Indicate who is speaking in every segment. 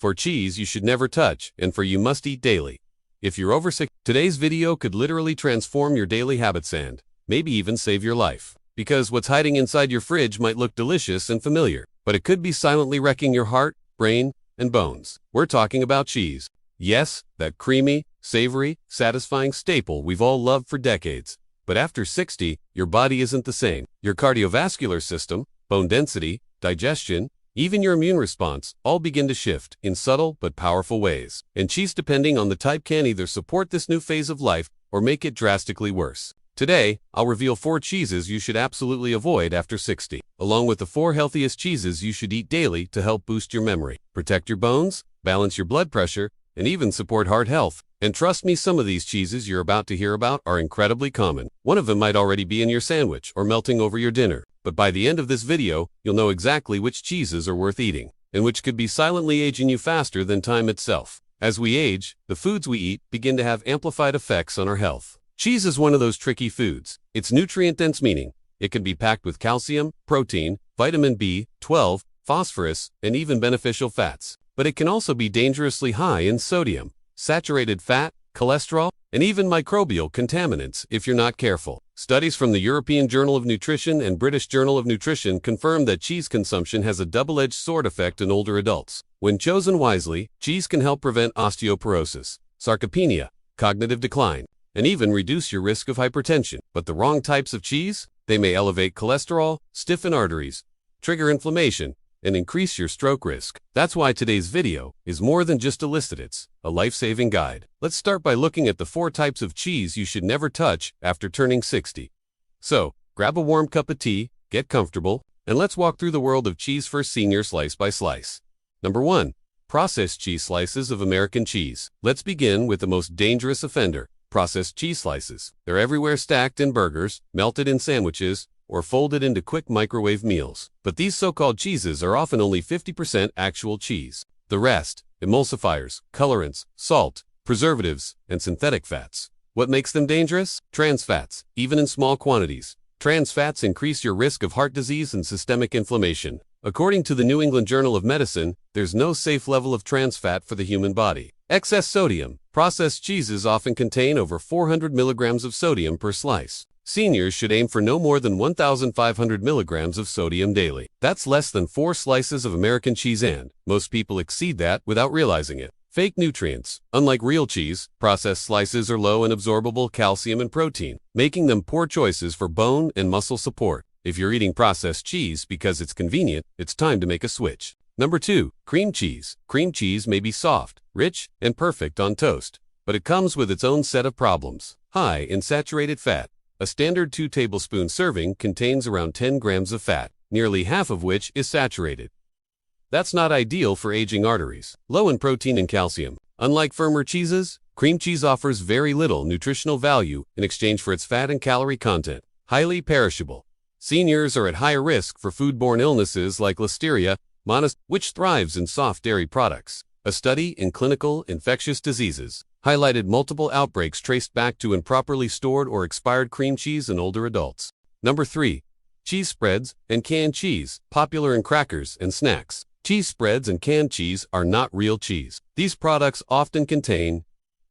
Speaker 1: For cheese you should never touch, and for you must eat daily. If you're over 60, today's video could literally transform your daily habits and maybe even save your life. Because what's hiding inside your fridge might look delicious and familiar, but it could be silently wrecking your heart, brain, and bones. We're talking about cheese. Yes, that creamy, savory, satisfying staple we've all loved for decades. But after 60, your body isn't the same. Your cardiovascular system, bone density, digestion, even your immune response all begin to shift in subtle but powerful ways. And cheese, depending on the type, can either support this new phase of life or make it drastically worse. Today, I'll reveal 4 cheeses you should absolutely avoid after 60, along with the 4 healthiest cheeses you should eat daily to help boost your memory, protect your bones, balance your blood pressure, and even support heart health. And trust me, some of these cheeses you're about to hear about are incredibly common. One of them might already be in your sandwich or melting over your dinner. But by the end of this video, you'll know exactly which cheeses are worth eating, and which could be silently aging you faster than time itself. As we age, the foods we eat begin to have amplified effects on our health. Cheese is one of those tricky foods. It's nutrient-dense, meaning it can be packed with calcium, protein, vitamin B12, phosphorus, and even beneficial fats. But it can also be dangerously high in sodium, saturated fat, cholesterol, and even microbial contaminants if you're not careful. Studies from the European Journal of Nutrition and British Journal of Nutrition confirm that cheese consumption has a double-edged sword effect in older adults. When chosen wisely, cheese can help prevent osteoporosis, sarcopenia, cognitive decline, and even reduce your risk of hypertension. But the wrong types of cheese? They may elevate cholesterol, stiffen arteries, trigger inflammation, and increase your stroke risk. That's why today's video is more than just a list, it's a life-saving guide. Let's start by looking at the 4 types of cheese you should never touch after turning 60. So, grab a warm cup of tea, get comfortable, and let's walk through the world of cheese for senior slice by slice. Number 1. Processed cheese slices of American cheese. Let's begin with the most dangerous offender, processed cheese slices. They're everywhere, stacked in burgers, melted in sandwiches, or folded into quick microwave meals. But these so-called cheeses are often only 50% actual cheese. The rest, emulsifiers, colorants, salt, preservatives, and synthetic fats. What makes them dangerous? Trans fats, even in small quantities. Trans fats increase your risk of heart disease and systemic inflammation. According to the New England Journal of Medicine, there's no safe level of trans fat for the human body. Excess sodium. Processed cheeses often contain over 400 milligrams of sodium per slice. Seniors should aim for no more than 1,500 milligrams of sodium daily. That's less than 4 slices of American cheese, and most people exceed that without realizing it. Fake nutrients. Unlike real cheese, processed slices are low in absorbable calcium and protein, making them poor choices for bone and muscle support. If you're eating processed cheese because it's convenient, it's time to make a switch. Number 2. Cream cheese. Cream cheese may be soft, rich, and perfect on toast, but it comes with its own set of problems. High in saturated fat. A standard 2 tablespoon serving contains around 10 grams of fat, nearly half of which is saturated. That's not ideal for aging arteries. Low in protein and calcium. Unlike firmer cheeses, cream cheese offers very little nutritional value in exchange for its fat and calorie content. Highly perishable. Seniors are at higher risk for foodborne illnesses like Listeria monos, which thrives in soft dairy products. A study in clinical infectious diseases highlighted multiple outbreaks traced back to improperly stored or expired cream cheese in older adults. Number 3. Cheese spreads and canned cheese, popular in crackers and snacks. Cheese spreads and canned cheese are not real cheese. These products often contain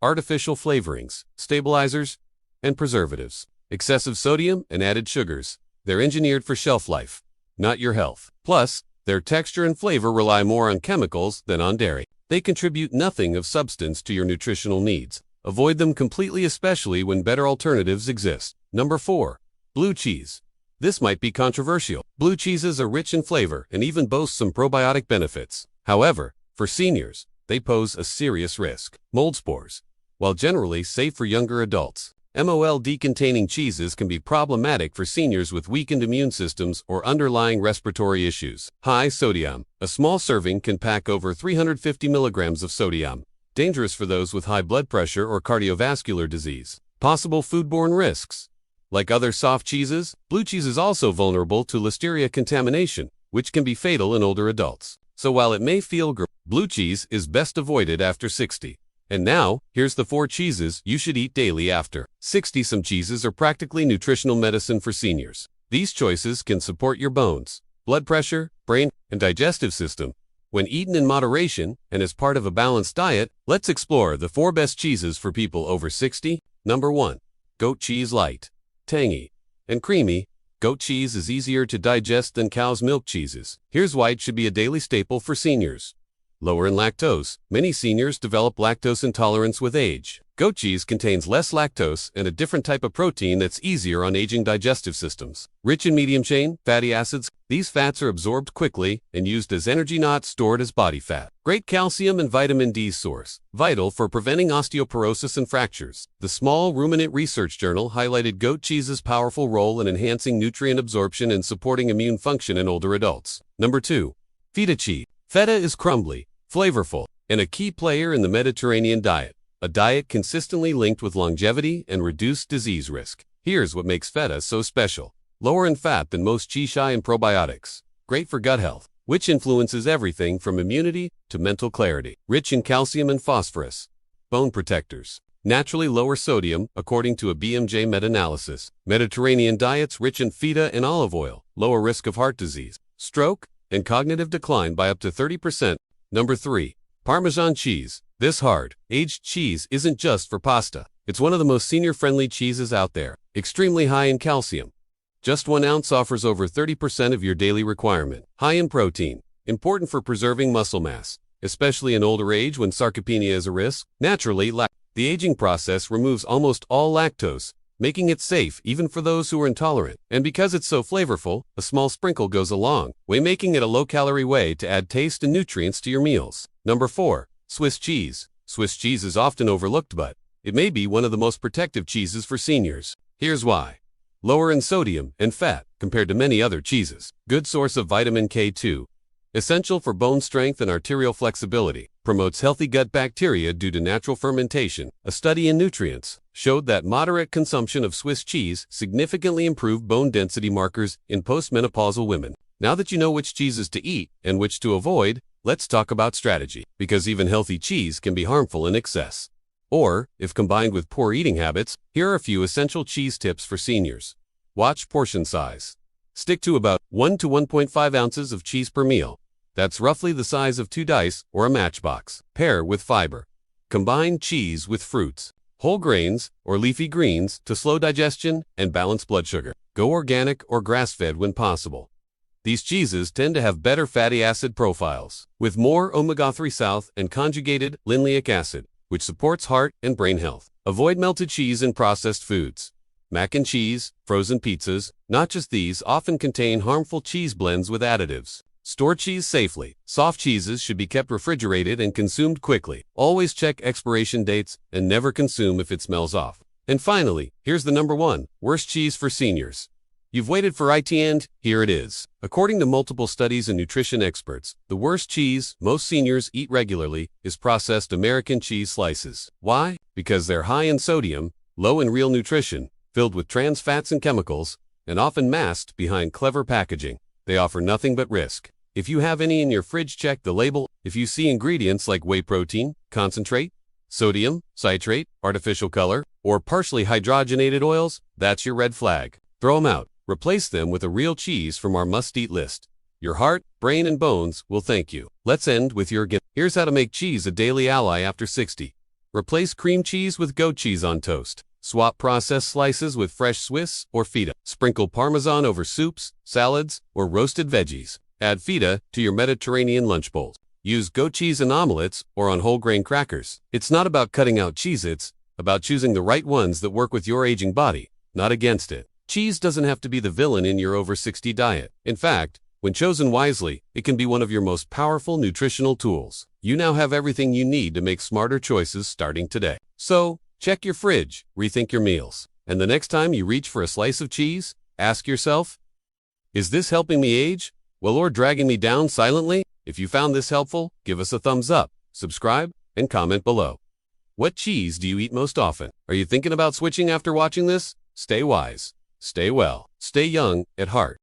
Speaker 1: artificial flavorings, stabilizers, and preservatives, excessive sodium and added sugars. They're engineered for shelf life, not your health. Plus, their texture and flavor rely more on chemicals than on dairy. They contribute nothing of substance to your nutritional needs. Avoid them completely, especially when better alternatives exist. Number 4. Blue cheese. This might be controversial. Blue cheeses are rich in flavor and even boast some probiotic benefits. However, for seniors, they pose a serious risk. Mold spores. While generally safe for younger adults, MOLD-containing cheeses can be problematic for seniors with weakened immune systems or underlying respiratory issues. High sodium. A small serving can pack over 350 milligrams of sodium. Dangerous for those with high blood pressure or cardiovascular disease. Possible foodborne risks. Like other soft cheeses, blue cheese is also vulnerable to Listeria contamination, which can be fatal in older adults. So while it may feel good, blue cheese is best avoided after 60. And now, here's the 4 cheeses you should eat daily after 60. Some cheeses are practically nutritional medicine for seniors. These choices can support your bones, blood pressure, brain, and digestive system, When eaten in moderation and as part of a balanced diet, let's explore the 4 best cheeses for people over 60. Number 1. Goat cheese light. Tangy and creamy, goat cheese is easier to digest than cow's milk cheeses. Here's why it should be a daily staple for seniors. Lower in lactose. Many seniors develop lactose intolerance with age. Goat cheese contains less lactose and a different type of protein that's easier on aging digestive systems. Rich in medium-chain fatty acids, these fats are absorbed quickly and used as energy, not stored as body fat. Great calcium and vitamin D source, vital for preventing osteoporosis and fractures. The Small Ruminant Research Journal highlighted goat cheese's powerful role in enhancing nutrient absorption and supporting immune function in older adults. Number 2. Feta cheese. Feta is crumbly, flavorful, and a key player in the Mediterranean diet, a diet consistently linked with longevity and reduced disease risk. Here's what makes feta so special. Lower in fat than most cheese and probiotics. Great for gut health, which influences everything from immunity to mental clarity. Rich in calcium and phosphorus. Bone protectors. Naturally lower sodium, according to a BMJ meta-analysis. Mediterranean diets rich in feta and olive oil. Lower risk of heart disease, stroke, and cognitive decline by up to 30%. Number 3. Parmesan cheese. This hard, aged cheese isn't just for pasta. It's one of the most senior-friendly cheeses out there. Extremely high in calcium. Just 1 ounce offers over 30% of your daily requirement. High in protein. Important for preserving muscle mass, especially in older age when sarcopenia is a risk. Naturally, the aging process removes almost all lactose, making it safe even for those who are intolerant. And because it's so flavorful, a small sprinkle goes a long way, making it a low-calorie way to add taste and nutrients to your meals. Number 4. Swiss cheese. Swiss cheese is often overlooked, but it may be one of the most protective cheeses for seniors. Here's why. Lower in sodium and fat compared to many other cheeses. Good source of vitamin K2. Essential for bone strength and arterial flexibility. Promotes healthy gut bacteria due to natural fermentation. A study in nutrients showed that moderate consumption of Swiss cheese significantly improved bone density markers in postmenopausal women. Now that you know which cheeses to eat and which to avoid, let's talk about strategy. Because even healthy cheese can be harmful in excess. Or, if combined with poor eating habits, here are a few essential cheese tips for seniors. Watch portion size. Stick to about 1 to 1.5 ounces of cheese per meal. That's roughly the size of 2 dice or a matchbox. Pair with fiber. Combine cheese with fruits, whole grains, or leafy greens to slow digestion and balance blood sugar. Go organic or grass-fed when possible. These cheeses tend to have better fatty acid profiles, with more omega-3 south and conjugated linoleic acid, which supports heart and brain health. Avoid melted cheese and processed foods. Mac and cheese, frozen pizzas, not just these, often contain harmful cheese blends with additives. Store cheese safely. Soft cheeses should be kept refrigerated and consumed quickly. Always check expiration dates and never consume if it smells off. And finally, here's the number 1 worst cheese for seniors. You've waited for it, and here it is. According to multiple studies and nutrition experts, the worst cheese most seniors eat regularly is processed American cheese slices. Why? Because they're high in sodium, low in real nutrition, filled with trans fats and chemicals, and often masked behind clever packaging. They offer nothing but risk. If you have any in your fridge, check the label. If you see ingredients like whey protein, concentrate, sodium, citrate, artificial color, or partially hydrogenated oils, that's your red flag. Throw them out. Replace them with a real cheese from our must-eat list. Your heart, brain, and bones will thank you. Let's end with your gift. Here's how to make cheese a daily ally after 60. Replace cream cheese with goat cheese on toast. Swap processed slices with fresh Swiss or feta. Sprinkle Parmesan over soups, salads, or roasted veggies. Add feta to your Mediterranean lunch bowls. Use goat cheese in omelets or on whole grain crackers. It's not about cutting out cheese, it's about choosing the right ones that work with your aging body, not against it. Cheese doesn't have to be the villain in your over 60 diet. In fact, when chosen wisely, it can be one of your most powerful nutritional tools. You now have everything you need to make smarter choices starting today. So, check your fridge, rethink your meals, and the next time you reach for a slice of cheese, ask yourself, is this helping me age? Well, or dragging me down silently? If you found this helpful, give us a thumbs up, subscribe, and comment below. What cheese do you eat most often? Are you thinking about switching after watching this? Stay wise, stay well, stay young at heart.